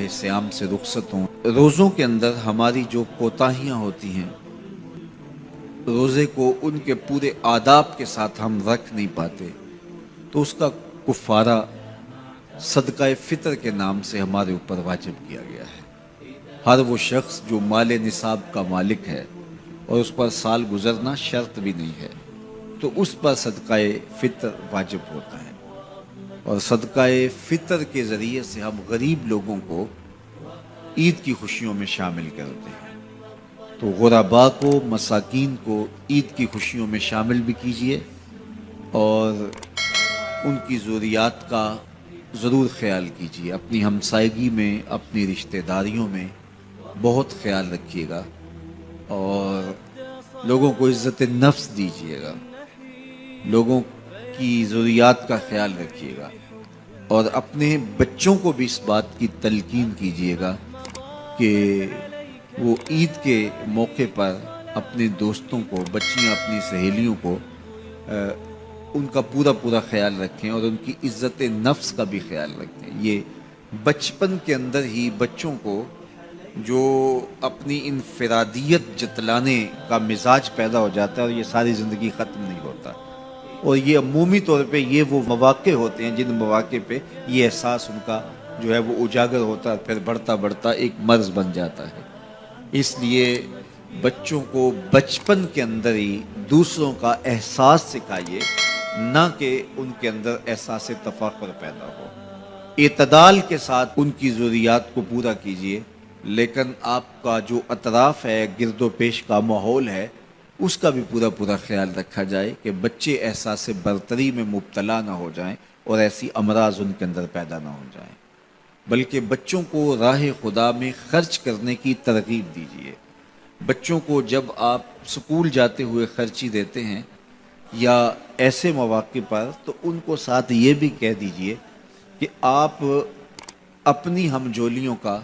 SIAM से रुखसत हों। रोज़ों के अंदर हमारी जो कोताहियाँ होती हैं, रोज़े को उनके पूरे आदाब के साथ हम रख नहीं पाते, तो उसका कुफारा सदका फितर के नाम से हमारे ऊपर वाजिब किया गया है। हर वो शख्स जो माल निसाब का मालिक है और उस पर साल गुजरना शर्त भी नहीं है, तो उस पर सदका फितर वाजिब होता है। और सदका फितर के ज़रिए से हम गरीब लोगों को ईद की खुशियों में शामिल करते हैं। तो गुरबा को, मसाकीन को ईद की खुशियों में शामिल भी कीजिए और उनकी ज़रूरियात का ज़रूर ख्याल कीजिए। अपनी हमसायगी में, अपनी रिश्तेदारियों में बहुत ख्याल रखिएगा और लोगों को इज़्ज़त नफ्स दीजिएगा, लोगों की ज़रूरियात का ख्याल रखिएगा और अपने बच्चों को भी इस बात की तलकीन कीजिएगा कि वो ईद के मौके पर अपने दोस्तों को, बच्चियां अपनी सहेलियों को उनका पूरा ख्याल रखें और उनकी इज़्ज़त नफ्स का भी ख्याल रखें। ये बचपन के अंदर ही बच्चों को जो अपनी इनफरादियत जतलाने का मिजाज पैदा हो जाता है और ये सारी ज़िंदगी ख़त्म नहीं होता। और ये अमूमी तौर पे ये वो मौक़े होते हैं जिन मौक़े पे ये एहसास उनका जो है वो उजागर होता है, फिर बढ़ता बढ़ता एक मर्ज़ बन जाता है। इसलिए बच्चों को बचपन के अंदर ही दूसरों का एहसास सिखाइए, ना कि उनके अंदर एहसास तफ़ाख़ुर पैदा हो। इतदाल के साथ उनकी ज़रूरियात को पूरा कीजिए, लेकिन आपका जो अतराफ़ है, गिरदो पेश का माहौल है, उसका भी पूरा ख्याल रखा जाए कि बच्चे एहसास बरतरी में मुब्तला ना हो जाएं और ऐसी अमराज उनके अंदर पैदा ना हो जाएं। बल्कि बच्चों को राह खुदा में ख़र्च करने की तरगीब दीजिए। बच्चों को जब आप स्कूल जाते हुए खर्ची देते हैं या ऐसे मौक़े पर, तो उनको साथ ये भी कह दीजिए कि आप अपनी हमजोलियों का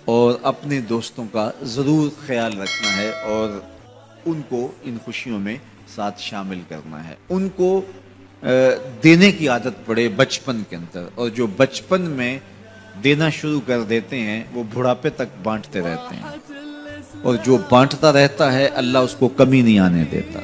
और अपने दोस्तों का ज़रूर ख्याल रखना है और उनको इन खुशियों में साथ शामिल करना है। उनको देने की आदत पड़े बचपन के अंदर, और जो बचपन में देना शुरू कर देते हैं वो बुढ़ापे तक बांटते रहते हैं, और जो बांटता रहता है अल्लाह उसको कमी नहीं आने देता।